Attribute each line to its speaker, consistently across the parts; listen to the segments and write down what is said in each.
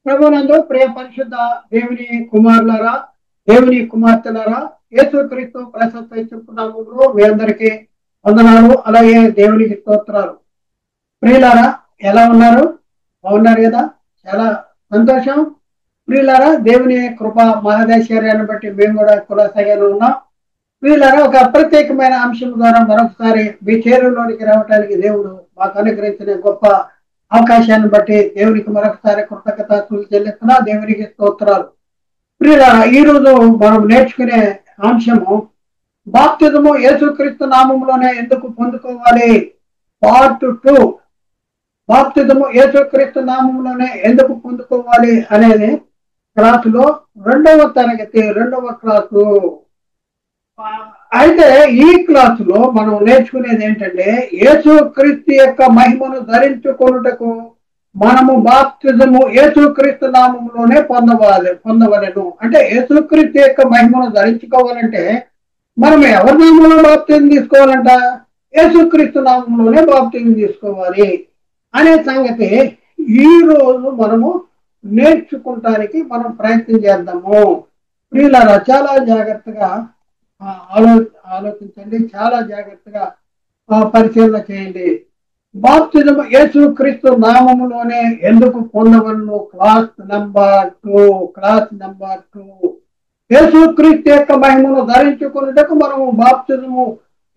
Speaker 1: ప్రభునందు ప్రియ పరిశుద్ధ దేవుని కుమారులారా, దేవుని కుమార్తెలారా, యేసుక్రీస్తు ప్రశస్త చెప్పుకున్నాము. మీ అందరికీ వందనాలు. అలాగే దేవునికి స్తోత్రాలు. ప్రియులారా, ఎలా ఉన్నారు? బాగున్నారు కదా? చాలా సంతోషం. ప్రియులారా, దేవుని కృప మహదేశ్వర్యాన్ని బట్టి మేము కూడా కులాసాగానే ఉన్నాం. ప్రియులారా, ఒక ప్రత్యేకమైన అంశం ద్వారా మరొకసారి మీ చేరులోనికి రావడానికి దేవుడు మాకు అనుగ్రహించిన గొప్ప అవకాశాన్ని బట్టి దేవునికి మరొకసారి కృతజ్ఞతలు చెల్లిస్తున్నా. దేవునికి స్తోత్రాలు. ప్రియులారా, ఈ రోజు మనం నేర్చుకునే అంశము బాప్తిజము యేసుక్రీస్తు నామములోనే ఎందుకు పొందుకోవాలి, పార్ట్ 2. బాప్తిజము యేసుక్రీస్తు నామములోనే ఎందుకు పొందుకోవాలి అనేది క్లాసులో రెండవ తరగతి రెండవ క్లాసు. అయితే ఈ క్లాసులో మనం నేర్చుకునేది ఏంటంటే, యేసుక్రీస్తు యొక్క మహిమను ధరించుకొనుటకు మనము బాప్తిజము యేసుక్రీస్తు నామములోనే పొందవలెను. అంటే యేసుక్రీస్తు యొక్క మహిమను ధరించుకోవాలంటే మనం ఎవరి నామంలో బాప్తిజం తీసుకోవాలంట? యేసుక్రీస్తు నామంలోనే బాప్తిజం తీసుకోవాలి అనే సంగతి ఈ రోజు మనము నేర్చుకుంటానికి మనం ప్రయత్నం చేద్దాము. ప్రియులారా, చాలా జాగ్రత్తగా ఆలోచించండి, చాలా జాగ్రత్తగా పరిశీలన చేయండి. బాప్తిజం యేసుక్రీస్తు నామములోనే ఎందుకు పొందవలను? Class number 2. యేసుక్రీస్తు యొక్క మహిమను ధరించుకున్నటకు మనము బాప్తిజము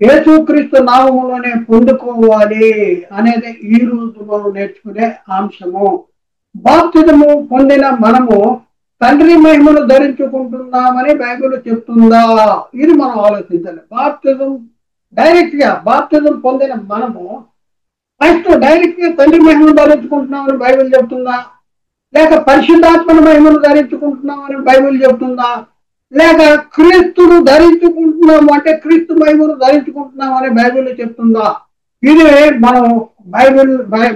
Speaker 1: యేసుక్రీస్తు నామములోనే పొందుకోవాలి అనేది ఈ రోజు మనం నేర్చుకునే అంశము. బాప్తిజము పొందిన మనము తండ్రి మహిమను ధరించుకుంటున్నామని బైబిల్ చెప్తుందా? ఇది మనం ఆలోచించాలి. బాప్తిజం బాప్తిజం పొందిన మనము ఫస్ట్ డైరెక్ట్ గా తండ్రి మహిమను ధరించుకుంటున్నామని బైబిల్ చెప్తుందా? లేక పరిశుద్ధాత్మని మహిమను ధరించుకుంటున్నామని బైబిల్ చెప్తుందా? లేక క్రీస్తును ధరించుకుంటున్నాము అంటే మహిమను ధరించుకుంటున్నామని బైబిల్ చెప్తుందా? ఇది మనం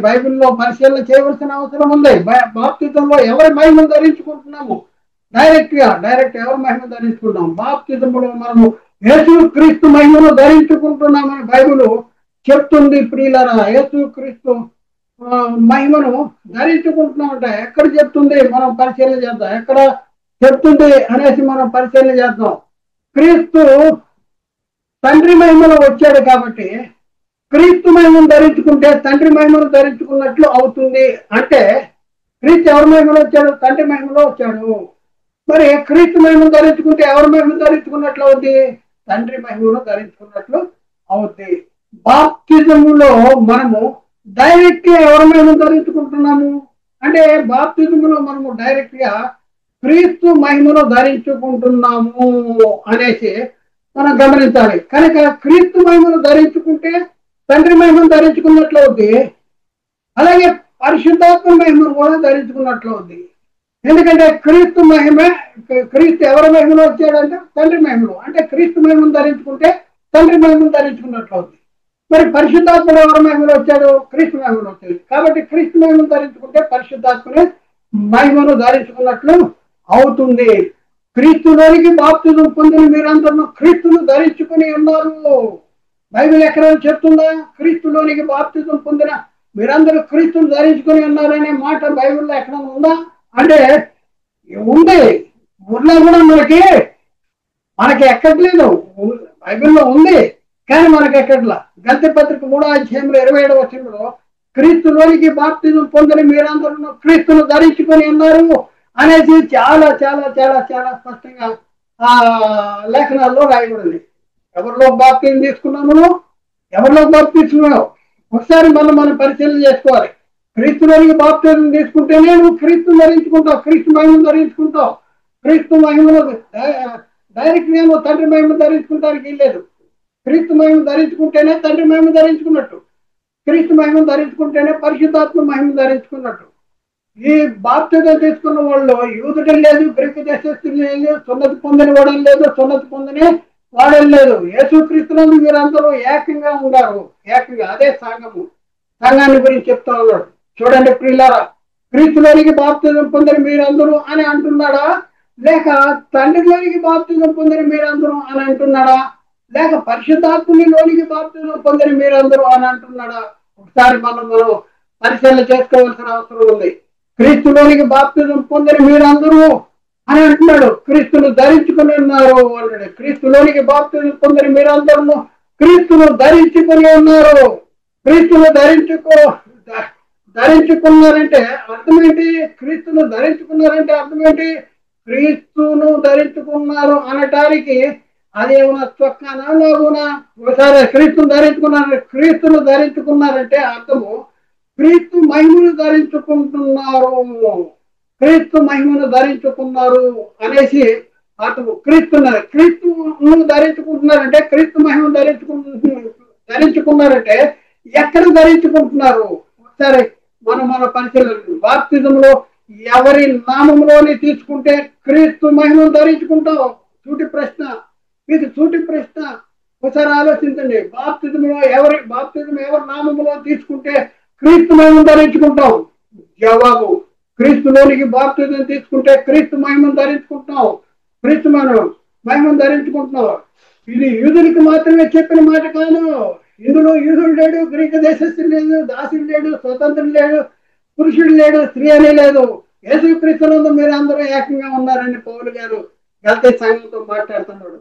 Speaker 1: బైబిల్లో పరిశీలన చేయవలసిన అవసరం ఉంది. బాప్తిజంలో ఎవరి మహిమను ధరించుకుంటున్నాము? డైరెక్ట్ ఎవరి మహిమను ధరించుకుంటున్నాం? బాప్తిజంలో మనము యేసుక్రీస్తు మహిమను ధరించుకుంటున్నామని బైబిల్ చెప్తుంది. ప్రియులారా, యేసుక్రీస్తు మహిమను ధరించుకుంటున్నామంటే ఎక్కడ చెప్తుంది? మనం పరిశీలన చేద్దాం. ఎక్కడ చెప్తుంది అనేసి మనం పరిశీలన చేద్దాం. క్రీస్తు తండ్రి మహిమలో వచ్చాడు కాబట్టి క్రీస్తు మహిమను ధరించుకుంటే తండ్రి మహిమను ధరించుకున్నట్లు అవుతుంది. అంటే క్రీస్తు ఎవరి మహిమలో వచ్చాడు? తండ్రి మహిమలో వచ్చాడు. మరి క్రీస్తు మహిమను ధరించుకుంటే ఎవరి మహిమను ధరించుకున్నట్లు అవుతుంది? తండ్రి మహిమను ధరించుకున్నట్లు అవుతుంది. బాప్తిజములో మనము డైరెక్ట్ గా ఎవరి మహిమను ధరించుకుంటున్నాము అంటే బాప్తిజములో మనము డైరెక్ట్ గా క్రీస్తు మహిమను ధరించుకుంటున్నాము అనేసి మనం గమనించాలి. కనుక క్రీస్తు మహిమను ధరించుకుంటే తండ్రి మహిమను ధరించుకున్నట్లు అవుతుంది. అలాగే పరిశుద్ధాత్మ మహిమను కూడా ధరించుకున్నట్లు అవుతుంది. ఎందుకంటే క్రీస్తు ఎవరి మహిమలో వచ్చాడంటే తండ్రి మహిమలో. అంటే క్రీస్తు మహిమను ధరించుకుంటే తండ్రి మహిమను ధరించుకున్నట్లు అవుతుంది. మరి పరిశుద్ధాత్ముడు ఎవరి మహిమలో వచ్చాడు? క్రీస్తు మహిమలో వచ్చాడు. కాబట్టి క్రీస్తు మహిమను ధరించుకుంటే పరిశుద్ధాత్మని మహిమను ధరించుకున్నట్లు అవుతుంది. క్రీస్తులోనికి బాప్తిజం పొందిన మీరందరూ క్రీస్తును ధరించుకుని ఉన్నారు. బైబిల్ ఎక్కడ చెప్తుందా? క్రీస్తులోనికి బాప్తిజం పొందిన మీరందరూ క్రీస్తును ధరించుకుని ఉన్నారనే మాట బైబిల్లో ఎక్కడ ఉందా? అంటే ఉంది. ఊర్లో కూడా మనకి ఎక్కట్లేదు. బైబిల్లో ఉంది కానీ మనకి ఎక్కట్లా. గల్తీ పత్రిక 3:27 క్రీస్తులోనికి బాప్తిజం పొందిన మీరందరూ క్రీస్తును ధరించుకొని ఉన్నారు అనేసి చాలా చాలా చాలా చాలా స్పష్టంగా లేఖనాల్లో రాయబడింది. ఎవరిలో బాప్తిజం తీసుకున్నాము? ఎవరిలో బాప్తిజం? ఒకసారి మనం పరిశీలన చేసుకోవాలి. క్రీస్తులోనికి బాప్తిజం తీసుకుంటేనే నువ్వు క్రీస్తును ధరించుకుంటావు, క్రీస్తు మహిమను ధరించుకుంటావు. క్రీస్తు మహిమను డైరెక్ట్ గా నువ్వు తండ్రి మహిమను ధరించుకుంటానికి లేదు. క్రీస్తు మహిమను ధరించుకుంటేనే తండ్రి మహిమను ధరించుకున్నట్టు, క్రీస్తు మహిమను ధరించుకుంటేనే పరిశుద్ధాత్మ మహిమను ధరించుకున్నట్టు. ఈ బాప్తిజం తీసుకున్న వాళ్ళు యూదుడు లేదు, గ్రీకు దేశస్థులు లేదు, సున్నతి పొందిన వాడని లేదు, సున్నతి పొందిన వాడని లేదు. యేసుక్రీస్తునందు మీరందరూ ఏకంగా ఉన్నారు. ఏకంగా అదే సంఘాన్ని గురించి చెప్తా ఉన్నాడు. చూడండి ప్రియులారా, క్రీస్తులోనికి బాప్తిజం పొందిన మీరందరూ అని అంటున్నాడా? లేక తండ్రిలోనికి బాప్తిజం పొందిన మీరందరూ అని అంటున్నాడా? లేక పరిశుద్ధాత్మలోనికి బాప్తిజం పొందిన మీరందరూ అని అంటున్నాడా? ఒకసారి మనం పరిశీలన చేసుకోవాల్సిన అవసరం ఉంది. క్రీస్తులోనికి బాప్తిజం పొందిన మీరందరూ అని అంటున్నాడు. క్రీస్తును ధరించుకుని ఉన్నారు అన్నాడు. క్రీస్తులోనికి బాప్తిజం పొందిన మీరందరూ క్రీస్తును ధరించుకుని ఉన్నారు. క్రీస్తును ధరించుకున్నారంటే అర్థం ఏంటి? క్రీస్తును ధరించుకున్నారంటే అర్థం ఏంటి? క్రీస్తును ధరించుకున్నారు అనటానికి అదేమన్నా చొక్కానా లోగునా? ఒకసారి క్రీస్తును ధరించుకున్నారంటే అర్థము క్రీస్తు మహిమను ధరించుకుంటున్నారు. క్రీస్తు మహిమను ధరించుకున్నారు అనేసి అర్థము. క్రీస్తును ధరించుకుంటున్నారంటే క్రీస్తు మహిమను ధరించుకున్నారంటే ఎక్కడ ధరించుకుంటున్నారు? ఒకసారి మన పరిశీలన. బాప్తిజంలో ఎవరి నామంలోని తీసుకుంటే క్రీస్తు మహిమను ధరించుకుంటాం? సూటి ప్రశ్న. ఒకసారి ఆలోచించండి. బాప్తిజంలో ఎవరి నామంలో తీసుకుంటే క్రీస్తు మహిమను ధరించుకుంటాం? జవాబు, క్రీస్తులోనికి బాప్తిజం తీసుకుంటే క్రీస్తు మహిమను ధరించుకుంటున్నాం. క్రీస్తు మహిమను ధరించుకుంటున్నాం. ఇది యూదునికి మాత్రమే చెప్పిన మాట కాదు. ఇందులో యూదుడు లేడు, గ్రీకు దేశస్థుడు లేదు, దాసుడు లేడు, స్వతంత్రుడు లేడు, పురుషుడు లేడు, స్త్రీ అని లేదు. యేసుక్రీస్తునందు మీరు అందరూ ఏకంగా ఉన్నారని పౌలు గారు గలతీ సంఘంతో మాట్లాడుతున్నాడు.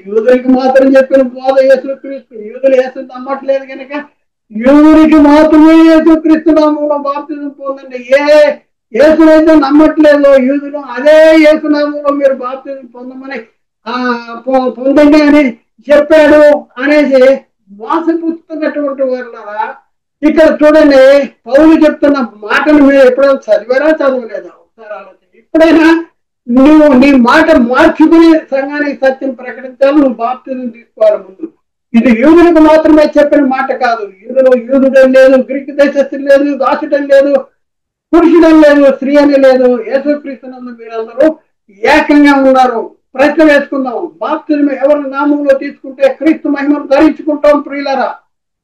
Speaker 1: యూదునికి మాత్రం చెప్పిన బోధ యేసుక్రీస్తు. యూదులు యేసుని నమ్మట్లేదు కనుక యూదునికి మాత్రమే యేసుక్రీస్తు నామంలో బాప్తిజం పొందండి. యేసునైతే నమ్మట్లేదు యూదులు, అదే యేసు నామంలో మీరు బాప్తిజం పొందండి అని చెప్పాడు అనేసి మోసపుచ్చుతున్నటువంటి వాళ్ళరా. ఇక్కడ చూడండి, పౌలు చెప్తున్న మాటలు మీరు ఎప్పుడైనా చదివారా చదవలేదా? ఒకసారి ఆలోచన. ఎప్పుడైనా నువ్వు నీ మాట మార్చుకుని సంఘానికి సత్యం ప్రకటించాలి, నువ్వు బాప్తిజం తీసుకోవాలి ముందు. ఇది యూదులకు మాత్రమే చెప్పిన మాట కాదు. ఇందులో యూదుడని లేదు, గ్రీకు దేశస్థుడు లేదు, దాసుడని లేదు, పురుషుడని లేదు, స్త్రీ అని లేదు. యేసుక్రీస్తునందు మీరందరూ ఏకంగా ఉన్నారు. ప్రశ్న వేసుకుందాం. బాప్తిజం ఎవరి నామంలో తీసుకుంటే క్రీస్తు మహిమను ధరించుకుంటాం? ప్రియులారా,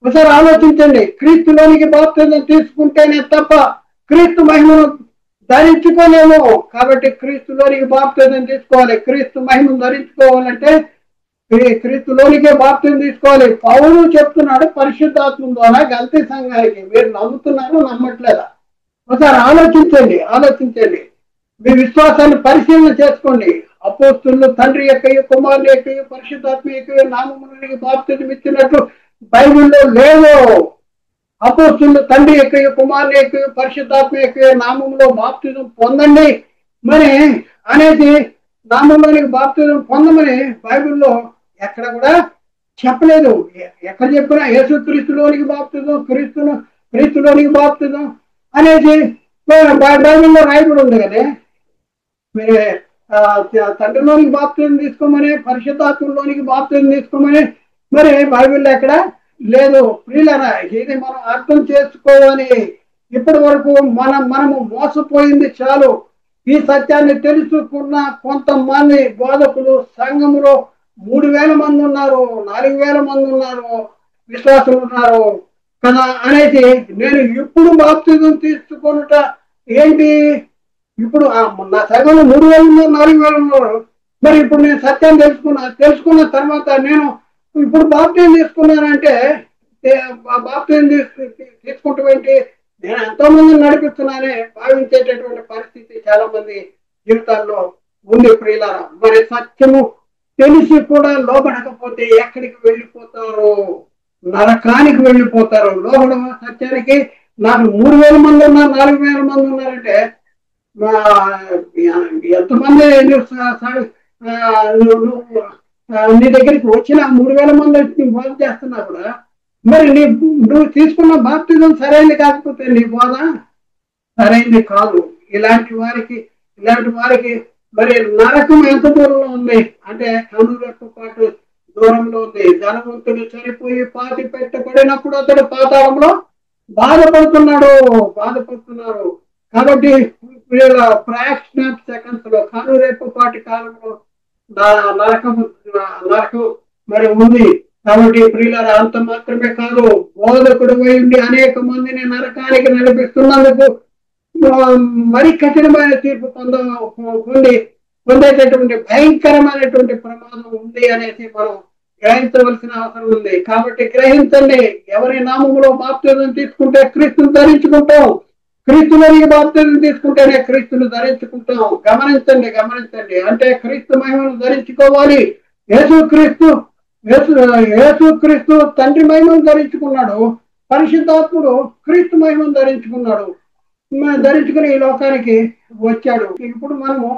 Speaker 1: ఒకసారి ఆలోచించండి. క్రీస్తులోనికి బాప్తిజం తీసుకుంటేనే తప్ప క్రీస్తు మహిమను ధరించుకోలేము. కాబట్టి క్రీస్తులోనికి బాప్తిజం తీసుకోవాలి. క్రీస్తు మహిమను ధరించుకోవాలంటే క్రీస్తులోనికే బాప్తిజం తీసుకోవాలి. పౌలు చెప్తున్నాడు పరిశుద్ధాత్మ ద్వారా గలతీ సంఘానికి. మీరు నమ్ముతున్నారు, నమ్మట్లేదా? ఒకసారి ఆలోచించండి. మీ విశ్వాసాన్ని పరిశీలన చేసుకోండి. అపోస్తులు తండ్రి యొక్క కుమారుని యొక్క పరిశుద్ధాత్మ యొక్క నామములోనికి బాప్తిజం ఇచ్చినట్లు బైబిల్లో లేదు. అపోస్తులు తండ్రి యొక్క కుమారుని యొక్క పరిశుద్ధాత్మ యొక్క నామంలో బాప్తిజం పొందండి మరి అనేది, నామంలోనికి బాప్తిజం పొందమని బైబిల్లో ఎక్కడ కూడా చెప్పలేదు. ఎక్కడ చెప్పినా యేసుక్రీస్తులోనికి బాప్తిజం, క్రీస్తులోనికి బాప్తిజం అనేది బైబిల్లో రాయబడి ఉంది కదా. మీరు తండ్రిలోనికి బాప్తిజం తీసుకోమని, పరిశుద్ధాత్మలోనికి బాప్తిజం తీసుకోమని మరి బైబిల్లో ఎక్కడ లేదు. ప్రియులారా, ఇది మనం అర్థం చేసుకోవాలి. ఇప్పటి వరకు మనము మోసపోయింది చాలు. ఈ సత్యాన్ని తెలుసుకున్న కొంతమంది బోధకులు సంఘములో 3000 మంది ఉన్నారు, 4000 మంది ఉన్నారు, విశ్వాసులు ఉన్నారు కదా అనేసి నేను ఇప్పుడు బాప్తిజం తీసుకున్నట ఏంటి? ఇప్పుడు నా సంఘంలో 3000 ఉన్నారు, 4000 ఉన్నారు. మరి ఇప్పుడు నేను సత్యాన్ని తెలుసుకున్న తర్వాత నేను ఇప్పుడు బాప్తిజం తీసుకున్నానంటే బాప్తిజం తీసుకుంటూ ఏంటి? నేను ఎంతో మందిని నడిపిస్తున్నానే భావించేటటువంటి పరిస్థితి చాలా మంది జీవితాల్లో ఉంది. ప్రియులారా, మరి సత్యము తెలిసి కూడా లోబడకపోతే ఎక్కడికి వెళ్ళిపోతారు? నరకానికి వెళ్ళిపోతారు. లోబడ సత్యానికి నాకు 3000 మంది ఉన్నారు, 4000 మంది ఉన్నారంటే ఎంతమంది నీ దగ్గరికి వచ్చిన 3000 మంది వచ్చి బోధ చేస్తున్నా కూడా మరి నువ్వు తీసుకున్న బాప్తిజం సరైనది కాకపోతే నీ బోధ సరైనది కాదు. ఇలాంటి వారికి మరి నరకం ఎంత దూరంలో ఉంది అంటే కనురెప్ప పాటు దూరంలో ఉంది. ధనవంతుడు చనిపోయి పాతి పెట్టబడినప్పుడు అతడు పాతాళంలో బాధపడుతున్నారు. కాబట్టి ఫ్రాక్షన్ ఆఫ్ సెకండ్స్ లో, కనురెప్ప పాటి కాలంలో నరకం మరి ఉంది. కాబట్టి ప్రియులారా, అంత మాత్రమే కాదు, బోధకుడు ఉండి అనేక మందిని నరకానికి నడిపిస్తున్నందుకు మరి కఠినమైన తీర్పు పొందేటటువంటి భయంకరమైనటువంటి ప్రమాదం ఉంది అనేసి మనం గ్రహించవలసిన అవసరం ఉంది. కాబట్టి గ్రహించండి. ఎవరి నామములో బాప్తిజం తీసుకుంటే క్రీస్తును ధరించుకుంటాం. క్రీస్తులోనికి బాప్తిజం తీసుకుంటేనే క్రీస్తును ధరించుకుంటాం. గమనించండి. అంటే క్రీస్తు మహిమను ధరించుకోవాలి. యేసుక్రీస్తు తండ్రి మహిమను ధరించుకున్నాడు. పరిశుద్ధాత్ముడు క్రీస్తు మహిమను ధరించుకుని ఈ లోకానికి వచ్చాడు. ఇప్పుడు మనము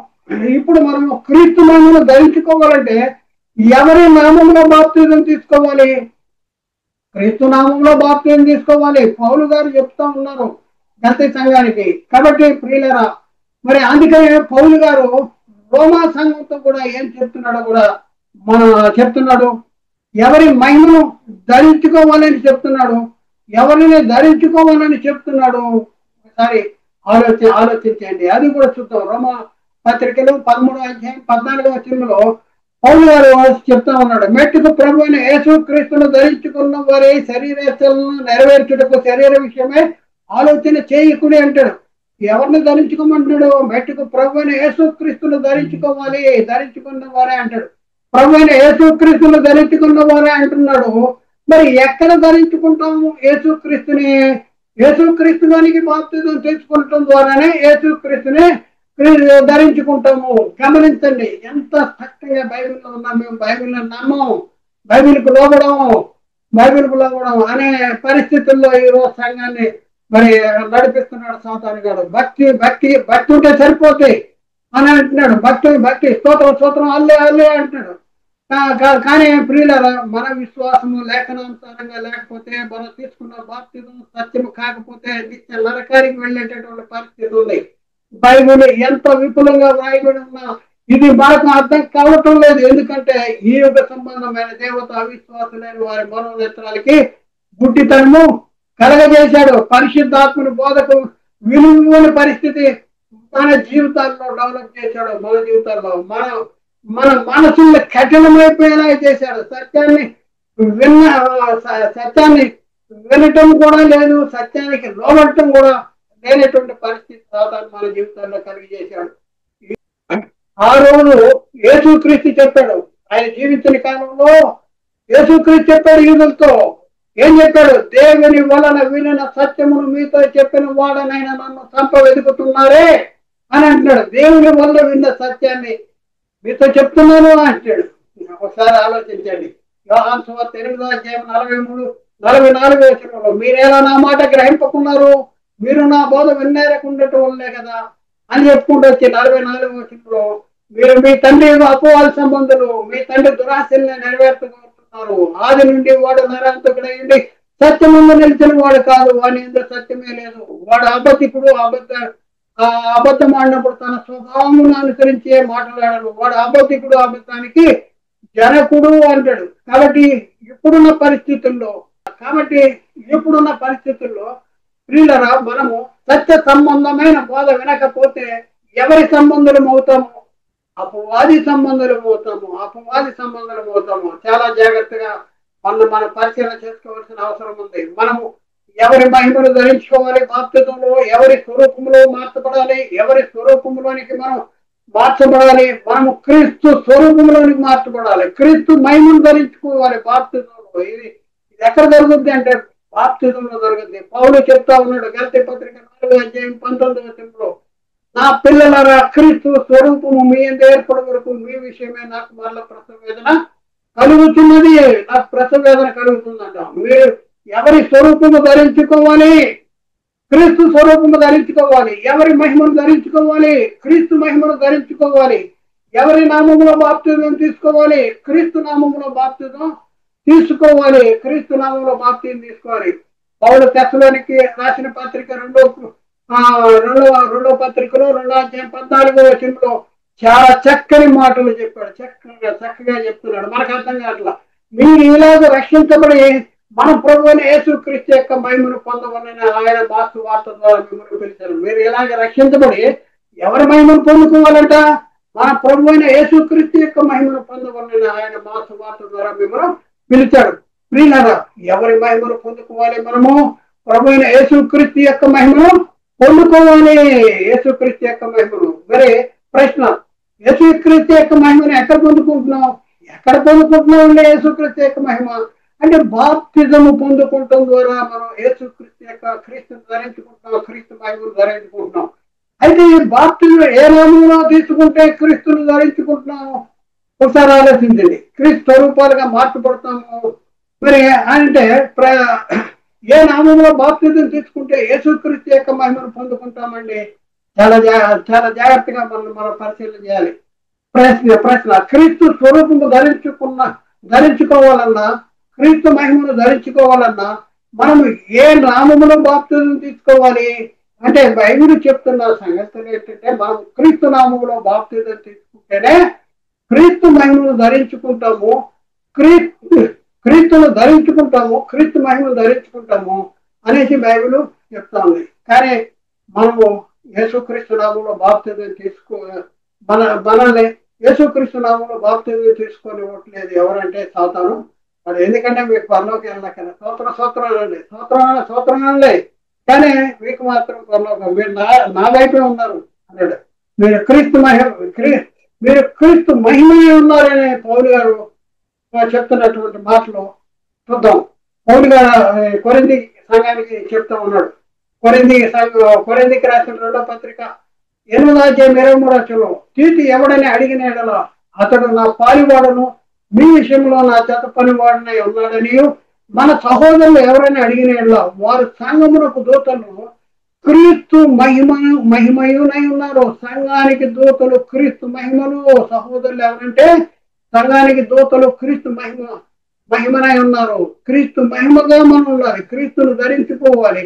Speaker 1: క్రీస్తు మహిమను ధరించుకోవాలంటే ఎవరి నామంలో బాప్తిజం తీసుకోవాలి? క్రీస్తు నామంలో బాప్తిజం తీసుకోవాలి. పౌలు గారు చెప్తా ఉన్నారు గలతీ సంఘానికి. కాబట్టి ప్రియులారా, మరి అందుకనే పౌలు గారు రోమా సంఘంతో కూడా ఏం చెప్తున్నాడో కూడా చెప్తున్నాడు. ఎవరి మహిమను ధరించుకోవాలని చెప్తున్నాడు, ఎవరిని ధరించుకోవాలని చెప్తున్నాడు. ఒకసారి ఆలోచించండి. అది కూడా చూద్దాం. రోమా పత్రికలు 13వ అధ్యాయం 14వ వచనంలో పౌలు గారు చెప్తా ఉన్నాడు, మెట్టుకు ప్రభు అయిన యేసుక్రీస్తును ధరించుకున్న వారి శరీరాలను నెరవేర్చుటకు శరీర విషయమే ఆలోచన చేయకుడి అంటాడు. ఎవరిని ధరించుకోమంటున్నాడు? మెట్టుకు ప్రభు అయిన యేసుక్రీస్తును ధరించుకున్న వారే అంటాడు. ప్రభు అయిన యేసుక్రీస్తును ధరించుకున్న వారే అంటున్నాడు. మరి ఎక్కడ ధరించుకుంటాము యేసుక్రీస్తుని? యేసుక్రీస్తులోనికి బాప్తిజం తెచ్చుకోవటం ద్వారానే యేసుక్రీస్తుని ధరించుకుంటాము. గమనించండి, ఎంత చక్కగా బైబిల్లో ఉన్నాం. మేము బైబిల్ని నమ్మం, బైబిల్కు లోబడం అనే పరిస్థితుల్లో ఈరోజు సంఘాన్ని మరి నడిపిస్తున్నాడు సాతాను గారు. భక్తి ఉంటే సరిపోతాయి అని అంటున్నాడు. భక్తి స్తోత్రం అల్లే అంటున్నాడు. కానీ ప్రియులారా, మన విశ్వాసము లేఖనానుసారంగా లేకపోతే, మనం తీసుకున్న బాప్తిజం సత్యము కాకపోతే నిత్య నరకానికి వెళ్ళేటటువంటి పరిస్థితి ఉంది. బైబిల్ ఎంత విపులంగా వ్రాయబడి ఉన్నా ఇది మనకు అర్థం కావటం లేదు. ఎందుకంటే ఈ యుగ సంబంధమైన దేవత అవిశ్వాసులైన వారి మనోనేత్రాలకి గుడ్డితనము కలగజేశాడు. పరిశుద్ధాత్మని బోధకు విలువని పరిస్థితి మన జీవితాల్లో డెవలప్ చేశాడు. మన జీవితాల్లో మన మనసుల్ని కఠినమైపోయేలా చేశాడు. సత్యాన్ని వినటం కూడా లేదు, సత్యానికి లోబడటం కూడా లేనటువంటి పరిస్థితి సాతాను మన జీవితాల్లో కలిగజేశాడు. ఆ రోజు యేసుక్రీస్తు చెప్పాడు, ఆయన జీవించిన కాలంలో యేసుక్రీస్తు చెప్పాడు యూదులతో. ఏం చెప్పాడు? దేవుని వలన వినిన సత్యమును మీతో చెప్పిన వాడనైనా నన్ను వెతుకుతున్నారే అని అంటున్నాడు. దేవుని వల్ల విన్న సత్యాన్ని మీతో చెప్తున్నాను అంటాడు. ఒకసారి ఆలోచించండి. యోహాను సువార్త 8వ అధ్యాయం 43-44 వచనంలో, మీరేలా నా మాట గ్రహింపకున్నారు, మీరు నా బోధ వినేరకుండటం వల్లే కదా అని చెప్పుకుంటూ వచ్చి 44వ వచనంలో, మీరు మీ తండ్రి అపవాద సంబంధులు, మీ తండ్రి దురాశల్ని నెరవేర్చుకుంటున్నారు. ఆది నుండి వాడు నరాంతకుడైంది సత్యమందు నిలిచిన వాడు కాదు, వాని ఎందుకు సత్యమే లేదు. వాడు అబద్ధికుడు, అబద్ధం ఆడినప్పుడు తన స్వభావమును అనుసరించే మాట్లాడాడు. వాడు అబద్ధికుడు, అబద్ధానికి జనకుడు అంటాడు. కాబట్టి ఇప్పుడున్న పరిస్థితుల్లో ప్రియులరా, మనము సత్య సంబంధమైన బోధ వినకపోతే ఎవరి సంబంధులం అవుతాము? అపవాది సంబంధులం అవుతాము. చాలా జాగ్రత్తగా మన పరిశీలన చేసుకోవాల్సిన అవసరం ఉంది. మనము ఎవరి మహిమను ధరించుకోవాలి? బాప్తిజంలో ఎవరి స్వరూపంలో మార్చబడాలి? ఎవరి స్వరూపంలోనికి మనం మార్చబడాలి? మనము క్రీస్తు స్వరూపంలోనికి మార్చబడాలి. క్రీస్తు మహిమను ధరించుకోవాలి బాప్తిజంలో. ఇది ఎక్కడ జరుగుద్ది అంటే బాప్తిజంలో జరుగుద్ది. పౌలు చెప్తా ఉన్నాడు గలతీ పత్రిక 4వ అధ్యాయం 19వ వచనంలో, నా పిల్లలారా, క్రీస్తు స్వరూపము మీ యందు ఏర్పడే వరకు మీ విషయమే నాకు మరల ప్రసవ వేదన కలుగుతున్నది. నాకు ప్రసవ వేదన కలుగుతుందంట. మీరు ఎవరి స్వరూపము ధరించుకోవాలి? క్రీస్తు స్వరూపము ధరించుకోవాలి. ఎవరి మహిమను ధరించుకోవాలి? క్రీస్తు మహిమను ధరించుకోవాలి. ఎవరి నామములో బాప్తిజం తీసుకోవాలి? క్రీస్తు నామములో బాప్తిజం తీసుకోవాలి. పౌలు తెస్సలోనికి రాసిన పత్రిక 2వ పత్రికలో 2వ అధ్యాయం 14వ వచనంలో చాలా చక్కని మాటలు చెప్పాడు. చక్కగా చెప్తున్నాడు. మనకు అర్థం కావట్లా. మీరు ఇలాగ రక్షించబడి మన ప్రభు అయిన యేసుక్రీస్తు యొక్క మహిమను పొందవలని ఆయన మాసు వార్త ద్వారా మిమ్మల్ని పిలిచారు. మీరు ఇలాగ రక్షించబడి ఎవరి మహిమను పొందుకోవాలంట? మన ప్రభు అయిన యేసుక్రీస్తు యొక్క మహిమను పొందవలని ఆయన మాసు వార్త ద్వారా మిమ్మల్ని పిలిచాడు. ప్రియులారా, ఎవరి మహిమను పొందుకోవాలి? మనము ప్రభు అయిన యేసుక్రీస్తు యొక్క మహిమను పొందుకోవాలి. యేసుక్రీస్తు యొక్క మహిమను. మరి ప్రశ్న, యేసుక్రీస్తు యొక్క మహిమను ఎక్కడ పొందుకుంటున్నాం అండి? యేసుక్రీస్తు యొక్క మహిమ అంటే బాప్తిజము పొందుకుంటాం ద్వారా మనం యేసుక్రీస్తు యొక్క క్రీస్తుని ధరించుకుంటున్నాం, క్రీస్తు మహిమను ధరించుకుంటున్నాం. అయితే ఈ బాప్తిజం ఏ నామంలో తీసుకుంటే క్రీస్తుని ధరించుకుంటున్నాము? ఒకసారి ఆలోచించండి. క్రీస్తు స్వరూపాలుగా మార్చబడతాము. మరి అంటే ఏ నామంలో బాప్తిజం తీసుకుంటే యేసుక్రీస్తు యొక్క మహిమను పొందుకుంటామండి? చాలా జాగ్రత్తగా మనం పరిశీలన చేయాలి. ప్రశ్న క్రీస్తు స్వరూపము ధరించుకోవాలన్నా, క్రీస్తు మహిమను ధరించుకోవాలన్నా మనము ఏ నామములో బాప్తిజం తీసుకోవాలి అంటే బైబిల్ చెప్తున్న సంగతులు ఏంటంటే మనం క్రీస్తు నామములో బాప్తిజం తీసుకుంటేనే క్రీస్తు మహిమను ధరించుకుంటాము, క్రీస్తును ధరించుకుంటాము, క్రీస్తు మహిమను ధరించుకుంటాము అనేసి బైబిల్ చెప్తా ఉంది. కానీ మనము యేసుక్రీస్తు నామంలో బాప్తిజం మనల్ని యేసుక్రీస్తు నామంలో బాప్తిజం తీసుకోనివ్వట్లేదు ఎవరంటే సాతాను. అది ఎందుకంటే మీకు పరలోకి వెళ్ళకనే సూత్రాలే కానీ మీకు మాత్రం పరలోకం మీరు నా వైపే ఉన్నారు అన్నాడు. మీరు క్రీస్తు మహిమనే ఉన్నారని పౌలు గారు చెప్తున్నటువంటి మాటలు చూద్దాం. పౌలు గారు కొరింథీ సంఘానికి చెప్తా ఉన్నాడు. కొరింథీకి రాసిన 2వ పత్రిక 8వ అధ్యాయం 23వ వచనంలో తీతు ఎవడని అడిగిన యెడల అతడు నా పాలివాడను, మీ విషయంలో నా చేత పనివాడనై ఉన్నాడని, మన సహోదరులు ఎవరైనా అడిగిన యెడల వారు సంఘమునకు దూతలు క్రీస్తు మహిమయునై ఉన్నారు. సంఘానికి దూతలు క్రీస్తు మహిమలు. సహోదరులు ఎవరంటే సంఘానికి దూతలు క్రీస్తు మహిమనై ఉన్నారు. క్రీస్తు మహిమగా మనం ఉండాలి. క్రీస్తును ధరించుకోవాలి,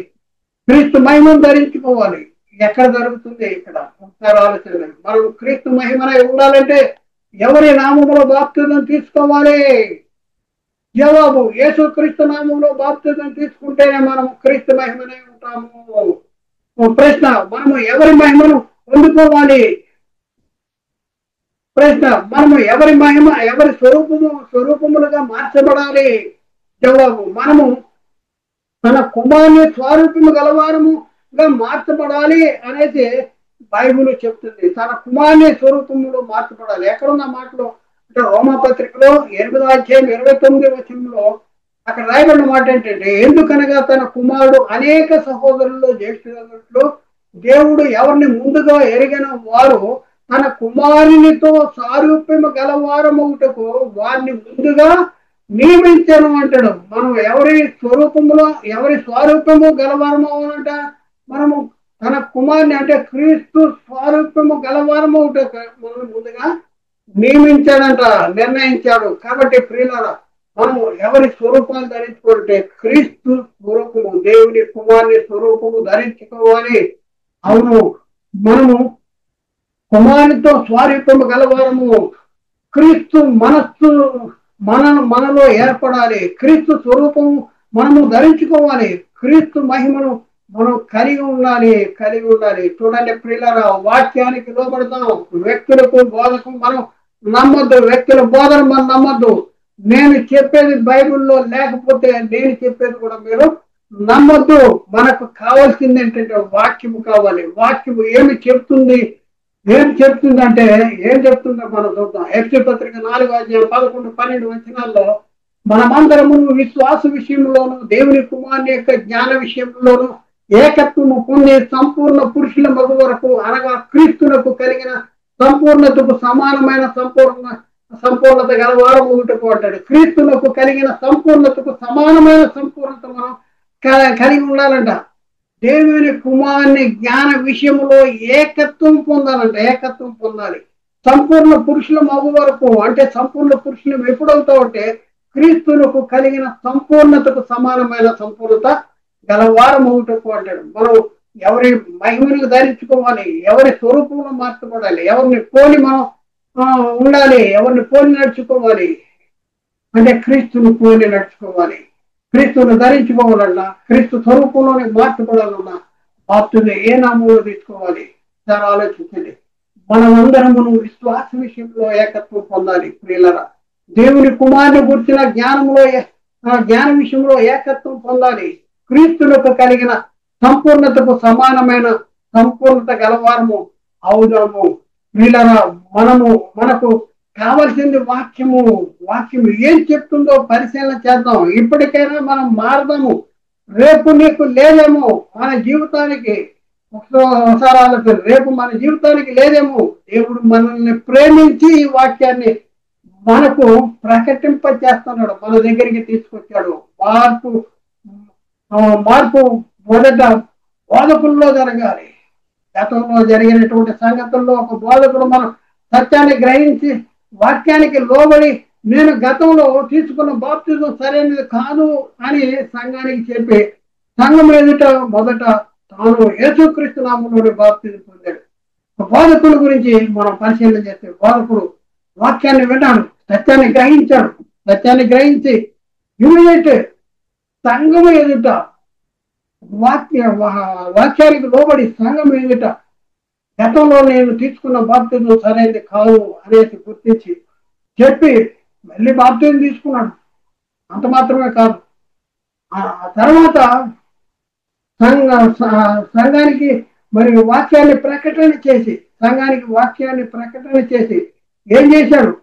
Speaker 1: క్రీస్తు మహిమను ధరించుకోవాలి. ఎక్కడ జరుగుతుంది? ఇక్కడ ఒకసారి ఆలోచన. మనం క్రీస్తు మహిమనై ఉండాలంటే ఎవరి నామములో బాప్తిజం తీసుకోవాలి? జవాబు యేసుక్రీస్తు నామంలో బాప్తిజం తీసుకుంటేనే మనం క్రీస్తు మహిమనై ఉంటాము. ప్రశ్న మనము ఎవరి మహిమను పొందుకోవాలి? ప్రశ్న మనము ఎవరి మహిమ ఎవరి స్వరూపములుగా మార్చబడాలి? జవాబు మనము తన కుమారుని స్వరూపము గలవారముగా మార్చబడాలి అనేది బైబిల్ చెప్తుంది. తన కుమారుని స్వరూపములో మార్చబడాలి. ఎక్కడున్న మాటలో అంటే రోమాపత్రికలో 8వ అధ్యాయం 29వ వచనంలో అక్కడ రాయబడిన మాట ఏంటంటే, ఎందుకనగా తన కుమారుడు అనేక సహోదరుల్లో జ్యేష్ఠులన్నట్లు దేవుడు ఎవరిని ముందుగా ఎరిగిన వారు తన కుమారునితో సారూప్యము గలవారమవుటకు వారిని ముందుగా నియమించను అంటాడు. మనం ఎవరి స్వరూపము గలవారము అనంట మనము తన కుమారుని అంటే క్రీస్తు స్వరూపము గలవారమవుటకు మనం ముందుగా నియమించాడంట, నిర్ణయించాడు. కాబట్టి ప్రియులారా మనము ఎవరి స్వరూపాలు ధరించుకుంటే క్రీస్తు స్వరూపము, దేవుని కుమారుని స్వరూపము ధరించుకోవాలి. అవును, మనము కుమారునితో స్వారూప్యము గలవారము. క్రీస్తు మనస్సు మనలో ఏర్పడాలి. క్రీస్తు స్వరూపము మనము ధరించుకోవాలి. క్రీస్తు మహిమను మనం కలిగి ఉండాలి. చూడండి ప్రియులారా, వాక్యానికి లోబడతాం. వ్యక్తులకు బోధకు మనం నమ్మద్దు. వ్యక్తుల బోధన మనం నమ్మద్దు. నేను చెప్పేది బైబిల్లో లేకపోతే నేను చెప్పేది కూడా మీరు నమ్మద్దు. మనకు కావాల్సింది ఏంటంటే వాక్యము కావాలి. వాక్యము ఏమి చెప్తుంది అంటే ఏం చెప్తుందో మనం చూద్దాం. ఎఫెసీ పత్రిక 4వ అధ్యాయం 11, 12 వచనాల్లో మనమందరము విశ్వాస విషయంలోను దేవుని కుమారుని యొక్క జ్ఞాన విషయంలోను ఏకత్వము పొంది సంపూర్ణ పురుషుల మగు వరకు అనగా క్రీస్తునకు కలిగిన సంపూర్ణతకు సమానమైన సంపూర్ణత గలవారము అంటాడు. క్రీస్తునకు కలిగిన సంపూర్ణతకు సమానమైన సంపూర్ణత మనం కలిగి ఉండాలంట. దేవుని కుమారుని జ్ఞాన విషయంలో ఏకత్వం పొందాలి. సంపూర్ణ పురుషుల మగు వరకు అంటే సంపూర్ణ పురుషులు ఎప్పుడవుతావు అంటే క్రీస్తునకు కలిగిన సంపూర్ణతకు సమానమైన సంపూర్ణత గలవారము అంటాడు. మనం ఎవరి మహిమను ధరించుకోవాలి, ఎవరి స్వరూపంలో మార్చబడాలి, ఎవరిని పోలి మనం ఉండాలి, ఎవరిని పోలి నడుచుకోవాలి అంటే క్రీస్తుని పోలి నడుచుకోవాలి. క్రీస్తుని ధరించుకోవాలన్నా, క్రీస్తు స్వరూపంలోనే మార్చబడాలన్నా బాప్తిజం ఏ నామంలో తీసుకోవాలి? చాలా ఆలోచించండి. మనమందరము విశ్వాస విషయంలో ఏకత్వం పొందాలి. ప్రియులారా, దేవుని కుమారుని గురించిన జ్ఞాన విషయంలో ఏకత్వం పొందాలి. క్రీస్తులకు కలిగిన సంపూర్ణతకు సమానమైన సంపూర్ణత గలవారము అవుదాము. ప్రియులారా, మనకు కావాల్సింది వాక్యము. వాక్యము ఏం చెప్తుందో పరిశీలన చేద్దాం. ఇప్పటికైనా మనం మారదాము. రేపు నీకు లేదేమో మన జీవితానికి. ఒకసారి ఆలోచన, రేపు మన జీవితానికి లేదేమో. దేవుడు మనల్ని ప్రేమించి ఈ వాక్యాన్ని మనకు ప్రకటింప చేస్తున్నాడు, మన దగ్గరికి తీసుకొచ్చాడు. మార్పు మొదట బోధకుల్లో జరగాలి. గతంలో జరిగినటువంటి సంగతుల్లో ఒక బోధకుడు మనం సత్యాన్ని గ్రహించి వాక్యానికి లోబడి నేను గతంలో తీసుకున్న బాప్తిజం సరైనది కాదు అని సంఘానికి చెప్పి సంఘం ఎదుట మొదట తాను యేసుక్రీస్తు నామములోనే బాప్తిజం పొందాడు. బోధకుల గురించి మనం పరిశీలన చేస్తే, బోధకుడు వాక్యాన్ని విన్నాడు, సత్యాన్ని గ్రహించాడు. సత్యాన్ని గ్రహించి ఇమీడియట్ సంఘం ఎదుట వాక్యానికి లోబడి సంఘం ఎదుట గతంలో నేను తీసుకున్న బాప్తిజం సరైనది కాదు అనేసి గుర్తించి చెప్పి మళ్ళీ బాప్తిజం తీసుకున్నాడు. అంత మాత్రమే కాదు, ఆ తర్వాత సంఘానికి మరి వాక్యాన్ని ప్రకటన చేసి ఏం చేశాడు?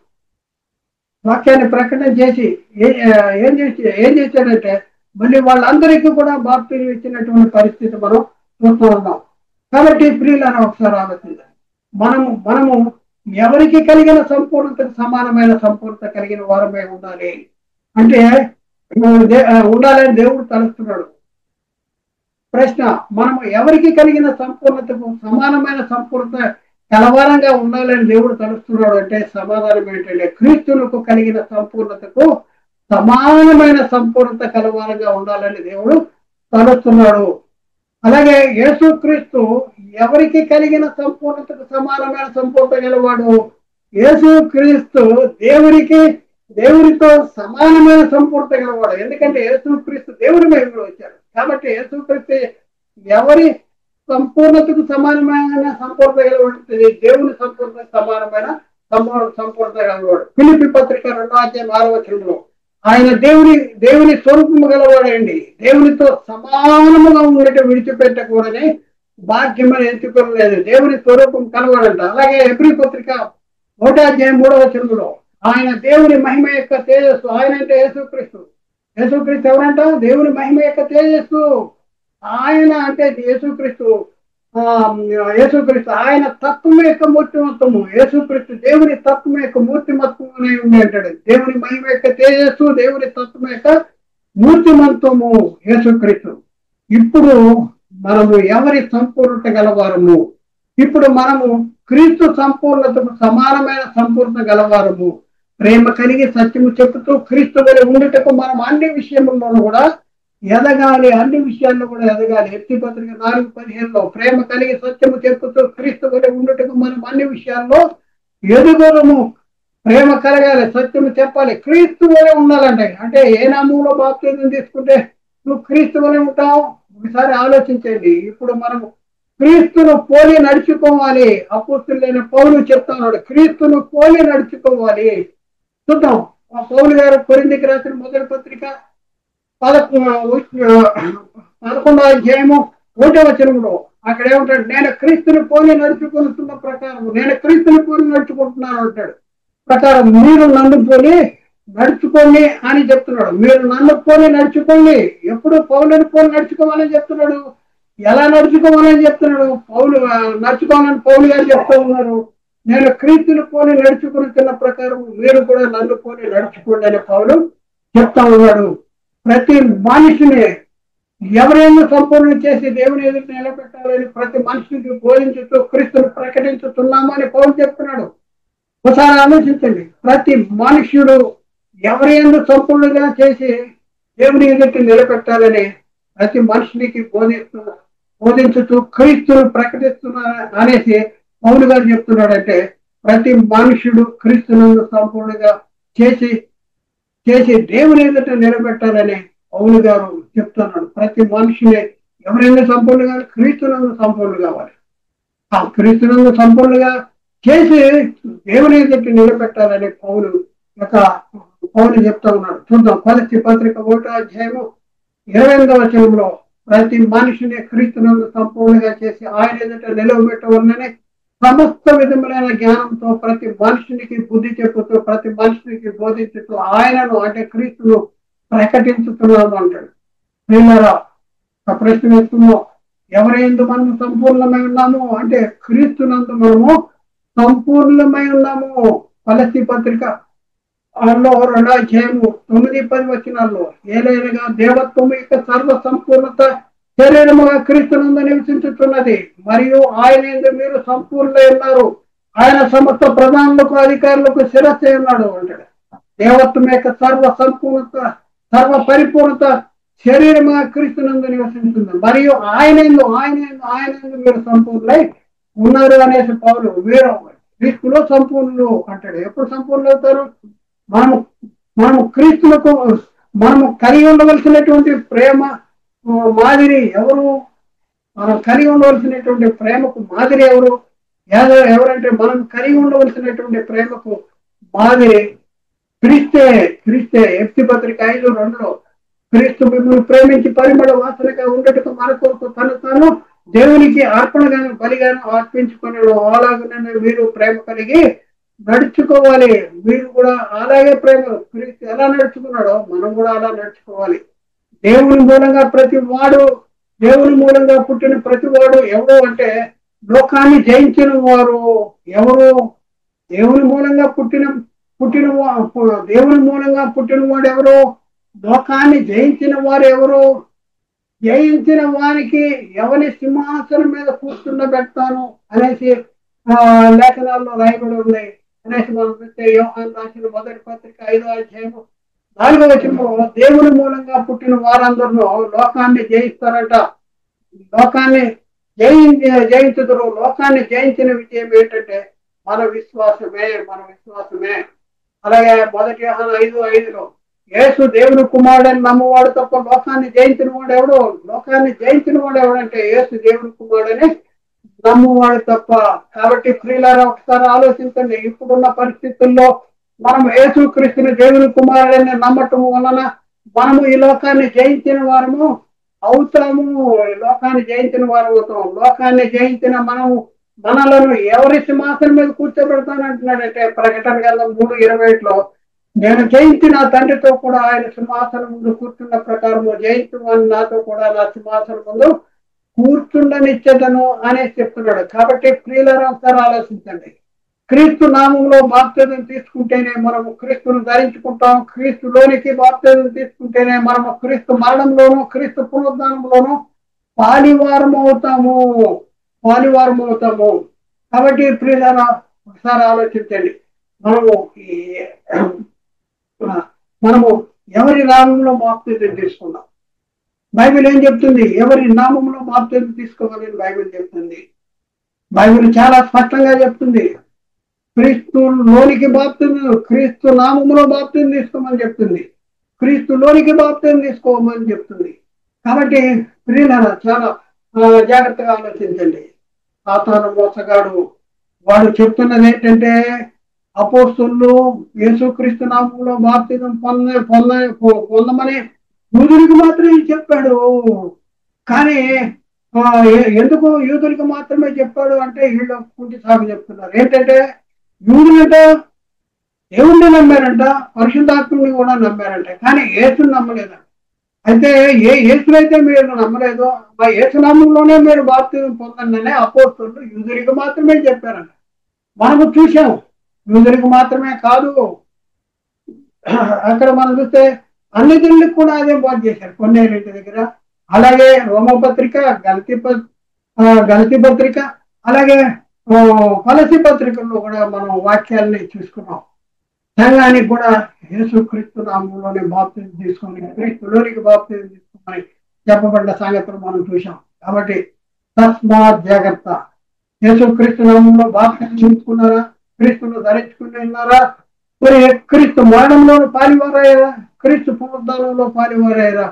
Speaker 1: వాక్యాన్ని ప్రకటన చేసి ఏం చేశాడంటే మళ్ళీ వాళ్ళందరికీ కూడా బాప్తిజం ఇచ్చినటువంటి పరిస్థితి మనం చూస్తూ ఉన్నాం. కాబట్టి ప్రియులను ఒకసారి ఆలోచించాలి. మనము ఎవరికి కలిగిన సంపూర్ణతకు సమానమైన సంపూర్ణత కలిగిన వారమే ఉండాలి అంటే ఉండాలని దేవుడు తలుస్తున్నాడు. ప్రశ్న, మనము ఎవరికి కలిగిన సంపూర్ణతకు సమానమైన సంపూర్ణత కలవారంగా ఉండాలని దేవుడు తలుస్తున్నాడు అంటే సమాధానం ఏంటంటే క్రీస్తులకు కలిగిన సంపూర్ణతకు సమానమైన సంపూర్ణత కలవారంగా ఉండాలని దేవుడు తలుస్తున్నాడు. అలాగే యేసుక్రీస్తు ఎవరికి కలిగిన సంపూర్ణతకు సమానమైన సంపూర్ణత గలవాడు? యేసుక్రీస్తు దేవునితో సమానమైన సంపూర్ణత గలవాడు. ఎందుకంటే యేసుక్రీస్తు దేవుని మహిమలో వచ్చాడు. కాబట్టి యేసుక్రీస్తు ఎవరి సంపూర్ణతకు సమానమైన సంపూర్ణత గలవాడు? దేవుని సంపూర్ణత సమానమైన సంపూర్ణత గలవాడు. ఫిలిప్పీ పత్రిక 2:6 ఆయన దేవుని స్వరూపము గలవాడండి. దేవునితో సమానముగా ఉండటం విడిచిపెట్టకూడని భాగ్యమని ఎంచుకోలేదు. దేవుని స్వరూపం కలవాడంట. అలాగే హెబ్రీ పత్రిక 1:3 ఆయన దేవుని మహిమ యొక్క తేజస్సు. ఆయన అంటే యేసుక్రీస్తు. యేసుక్రీస్తు ఎవరంట? దేవుని మహిమ యొక్క తేజస్సు. ఆయన అంటే యేసుక్రీస్తు ఆయన తత్వం యొక్క మూర్తిమత్వము. యేసుక్రీస్తు దేవుని తత్వం యొక్క మూర్తిమత్వం అనే ఉంది అంటాడు. దేవుని మహిమ యొక్క తేజస్సు, దేవుని తత్వం యొక్క మూర్తిమత్వము యేసుక్రీస్తు. ఇప్పుడు మనము ఎవరి సంపూర్ణత గలవారము? ఇప్పుడు మనము క్రీస్తు సంపూర్ణతకు సమానమైన సంపూర్ణత గలవారము. ప్రేమ కలిగి సత్యము చెప్పుతూ క్రీస్తు వలె ఉండుటకు మనం అన్ని విషయంలోనూ కూడా ఎదగాలి. అన్ని విషయాల్లో కూడా ఎదగాలి. ఎత్తి పత్రిక 4:15 ప్రేమ కలిగి సత్యము చెప్పుతూ క్రీస్తు వలె ఉండుటకు మనం అన్ని విషయాల్లో ఎదుగుదము. ప్రేమ కలగాలి, సత్యము చెప్పాలి, క్రీస్తు వలె ఉండాలంటే. అంటే ఏ నామంలో బాప్తిజం తీసుకుంటే నువ్వు క్రీస్తు వలె ఉంటావు? ఒకసారి ఆలోచించండి. ఇప్పుడు మనము క్రీస్తును పోలి నడుచుకోవాలి. అపోస్తలుడైన పౌలు చెప్తున్నాడు, క్రీస్తును పోలి నడుచుకోవాలి. చూద్దాం. పౌలు గారు కొరింథీయులకు రాసిన మొదటి పత్రిక 11:1 అక్కడ ఏమంటాడు? నేను క్రీస్తుని పోలి నడుచుకుంటున్న ప్రకారం, నేను క్రీస్తుని పోలి నడుచుకుంటున్నాను అంటాడు. ప్రకారం మీరు నన్ను పోలి నడుచుకోండి అని చెప్తున్నాడు. మీరు నన్ను పోలి నడుచుకోండి. ఎప్పుడు పౌలుని పోలి నడుచుకోవాలని చెప్తున్నాడు. ఎలా నడుచుకోవాలని చెప్తున్నాడు? నడుచుకోవాలని పౌలు గారు చెప్తూ ఉన్నారు. నేను క్రీస్తుని పోలి నడుచుకున్న ప్రకారం మీరు కూడా నన్ను పోలి నడుచుకోండి అని పౌలు చెప్తా ఉన్నాడు. ప్రతి మనిషిని ఎవరైనా సంపూర్ణ చేసి దేవుని ఎదురు నిలబెట్టాలని ప్రతి మనిషికి బోధించుతూ క్రీస్తుని ప్రకటించుతున్నామని పౌలు చెప్తున్నాడు. ఒకసారి ఆలోచించండి. ప్రతి మనుష్యుడు ఎవరైనా సంపూర్ణంగా చేసి దేవుని ఎదుటి నిలబెట్టాలని ప్రతి మనిషినికి బోధించుతూ క్రీస్తును ప్రకటిస్తున్నా అనేసి పౌలు గారు చెప్తున్నాడంటే ప్రతి మనుషుడు క్రీస్తును సంపూర్ణంగా చేసి దేవుని ఎదుట నిలబెట్టాలని పౌలు గారు చెప్తున్నాడు. ప్రతి మనిషిని ఎవరైనా సంపూర్ణంగా క్రీస్తునందు సంపూర్ణ కావాలి. ఆ క్రీస్తునందు సంపూర్ణంగా చేసి దేవుని ఎదుట నిలబెట్టాలని పౌలు చెప్తా ఉన్నాడు. చూద్దాం. కొలస్సీ పత్రిక 1:28 ప్రతి మనిషిని క్రీస్తునందు సంపూర్ణంగా చేసి ఆయన ఎదుట నిలవబెట్టవాలని సమస్త విధములైన జ్ఞానంతో ప్రతి మనుషునికి బుద్ధి చెప్పుతూ ప్రతి మనుషునికి బోధించుతూ ఆయనను అంటే క్రీస్తును ప్రకటించుతున్నాము అంటాడు. ప్రియులారా, ఒక ప్రశ్న వేస్తున్నాం, ఎవరైందు మనము సంపూర్ణమై ఉన్నాము అంటే క్రీస్తునందు మనము సంపూర్ణమై ఉన్నాము. కొలస్సీ పత్రిక 2 9-10 వచనాల్లో ఏలైనగా దేవత్వము యొక్క సర్వ సంపూర్ణత శరీరముగా క్రీస్తునందు నివసించుతున్నది, మరియు ఆయన యందు మీరు సంపూర్ణులై ఉన్నారు. ఆయన సమస్త ప్రధానులకు అధికారులకు శిరస్సు ఉన్నాడు అంటాడు. దేవత్వం యొక్క సర్వ సంపూర్ణత సర్వ పరిపూర్ణత శరీరముగా క్రీస్తునందు నివసించుతుంది, మరియు ఆయన యందు మీరు సంపూర్ణులై ఉన్నారు అనేసి పౌలు వీరు క్రీస్తులో సంపూర్ణులు అంటాడు. ఎప్పుడు సంపూర్ణులు అవుతారు? మనము క్రీస్తులకు మనము కలిగి ఉండవలసినటువంటి ప్రేమ మాదిరి ఎవరు? మనం కలిగి ఉండవలసినటువంటి ప్రేమకు మాదిరి ఎవరు? ఎవరంటే మనం కలిగి ఉండవలసినటువంటి ప్రేమకు మాదిరి క్రీస్తే. ఎఫ్సీ పత్రిక 5:2 క్రీస్తు మిమ్మల్ని ప్రేమించి పరిమళ వాసనగా ఉండటకు మన కొరకు తాను దేవునికి అర్పణగాను బలిగాను అర్పించుకునే అలాగనే మీరు ప్రేమ కలిగి నడుచుకోవాలి. మీరు కూడా అలాగే ప్రేమ క్రీస్తు ఎలా నడుచుకున్నాడో మనం కూడా అలా నడుచుకోవాలి. దేవుని మూలంగా పుట్టిన ప్రతి వాడు ఎవరు అంటే లోకాన్ని జయించిన వారు ఎవరు? దేవుని మూలంగా పుట్టిన వాడు ఎవరు? లోకాన్ని జయించిన వారు ఎవరు? జయించిన వారికి ఎవరి సింహాసనం మీద కూర్చుండబెడతాను అనేసి లేఖనాల్లో రాయబడి ఉంది అనేసి మనం చూస్తే యోహాను రాసిన మొదటి పత్రిక 5:4 దేవుని మూలంగా పుట్టిన వారందరూ లోకాన్ని జయిస్తారట. లోకాన్ని జయించుదురు. లోకాన్ని జయించిన విజయం ఏంటంటే మన విశ్వాసమే. అలాగే మొదటి యోహాను 5:5 యేసు దేవుని కుమారుడని నమ్మవాడు తప్ప లోకాన్ని జయించిన వాడు ఎవడు? లోకాన్ని జయించిన వాడు ఎవడంటే యేసు దేవుని కుమారుడని నమ్మవాడు తప్ప. కాబట్టి ప్రియులారా, ఒకసారి ఆలోచించండి. ఇప్పుడున్న పరిస్థితుల్లో మనం యేసు క్రీస్తుని దేవుని కుమారుడని నమ్మటం వలన మనము ఈ లోకాన్ని జయించిన వారము అవుతాము. లోకాన్ని జయించిన మనలను ఎవరి సింహాసనం మీద కూర్చోబెడతానంటున్నాడంటే ప్రకటన గ్రంథం 3:21 నేను జయించిన తండ్రితో కూడా ఆయన సింహాసనం ముందు కూర్చున్న ప్రకారము జయించుమని నాతో కూడా నా సింహాసనం ముందు కూర్చుండనిచ్చేదను అనేసి చెప్తున్నాడు. కాబట్టి ప్రియులారా, ఒకసారి ఆలోచించండి. క్రీస్తు నామంలో బాప్తిజం తీసుకుంటేనే మనము క్రీస్తును ధరించుకుంటాం. క్రీస్తులోనికి బాప్తిజం తీసుకుంటేనే మనము క్రీస్తు మరణంలోను క్రీస్తు పునరుద్ధానంలోను పాలివారం అవుతాము. కాబట్టి ప్రియులారా, ఒకసారి ఆలోచించండి. మనము ఎవరి నామంలో బాప్తిజం తీసుకున్నాం? బైబిల్ ఏం చెప్తుంది? ఎవరి నామంలో బాప్తిజం తీసుకోవాలని బైబిల్ చెప్తుంది. బైబిల్ చాలా స్పష్టంగా చెప్తుంది. క్రీస్తులోనికి బాప్తిజం, క్రీస్తు నామంలో బాప్తిజం తీసుకోమని చెప్తుంది. క్రీస్తులోనికి బాప్తిజం తీసుకోమని చెప్తుంది. కాబట్టి ప్రియులారా, చాలా జాగ్రత్తగా ఆలోచించండి. సాతాను మోసగాడు వాడు చెప్తున్నది ఏంటంటే అపోస్తలులు యేసుక్రీస్తు నామంలో బాప్తిజం పొందమని యూదులకు మాత్రమే చెప్పాడు. కానీ ఎందుకు యూదులకు మాత్రమే చెప్పాడు అంటే వీళ్ళు కుంటి సాగు చెప్తున్నారు. ఏంటంటే యూదులంట దేవుణ్ణి నమ్మారంట, పరిశుద్ధాత్మని కూడా నమ్మారంట, కానీ యేసుని నమ్మలేదంట. అయితే యేసునైతే మీరు నమ్మలేదు, ఆ యేసునామంలోనే మీరు బాప్తిజం పొందండి అనే అపోస్తలులు యూదులకు మాత్రమే చెప్పారంట. మనము చూసాం, యూదులకు మాత్రమే కాదు, అక్కడ మనం చూస్తే అన్ని దిళ్ళకి కూడా అదే బోధ చేశారు కొన్నేళ్ళ దగ్గర. అలాగే రోమపత్రిక, గలతీ పత్రిక, అలాగే కొలస్సీ పత్రికల్లో కూడా మనం వాక్యాలని చూసుకున్నాం. సంఘానికి కూడా యేసుక్రీస్తు నామంలోనే బాప్తిజం తీసుకొని క్రీస్తులోనికి బాప్తిజం తీసుకోమని చెప్పబడ్డ సంగతులు మనం చూసాం. కాబట్టి తస్మాత్ జాగ్రత్త. యేసుక్రీస్తు నామంలో బాప్తిజం తీసుకున్నారా? క్రీస్తును ధరించుకుని ఉన్నారా? మరి క్రీస్తు మరణంలోనూ పాలివారయ్యారా? క్రీస్తు పునరుద్ధానంలో పాలివారయ్యారా?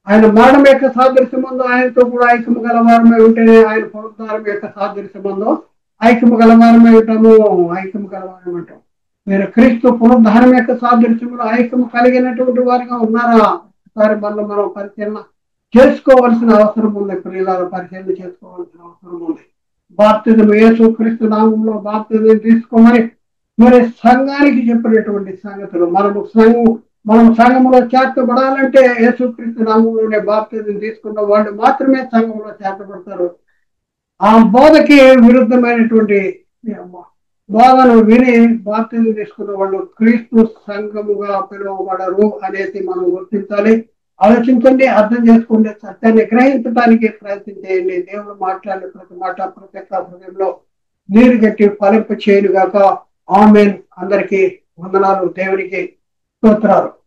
Speaker 1: ఆయన మరణం యొక్క సాదృశ్యమందు ఆయనతో కూడా ఐక్యము గలవారమై ఉంటేనే ఆయన పునరుద్ధానం యొక్క సాదృశ్యమందు ఐక్యము గలవారమై ఉంటాము. అంటాం. మీరు క్రీస్తు పునరుద్ధానం యొక్క సాదృశ్యంలో ఐక్యము కలిగినటువంటి వారిగా ఉన్నారా? ఒకసారి మనం పరిశీలన చేసుకోవాల్సిన అవసరం ఉంది. ప్రియులారా, పరిశీలన చేసుకోవాల్సిన అవసరం ఉంది. బాప్తిజం యేసుక్రీస్తు నామంలో బాప్తిజం తీసుకోమని మరి సంఘానికి చెప్పినటువంటి సంగతులు. మనం సంఘంలో చేర్చబడాలంటే యేసుక్రీస్తు నామంలోనే బాప్తిజం తీసుకున్న వాళ్ళు మాత్రమే సంఘంలో చేర్చబడతారు. ఆ బోధకి విరుద్ధమైనటువంటి బోధను విని బాప్తిజం తీసుకున్న వాళ్ళు క్రీస్తు సంఘముగా పిలువబడరు అనేది మనం గుర్తించాలి. ఆలోచించండి, అర్థం చేసుకోండి, సత్యాన్ని గ్రహించడానికి ప్రయత్నం చేయండి. దేవుడు మాట్లాడిన ప్రతి మాట ప్రతి ఒక్క హృదయంలో నీరు గట్టి ఫలింప చేయను గాక. ఆమేన్. అందరికీ వందనాలు. దేవునికి స్తోత్రాలు.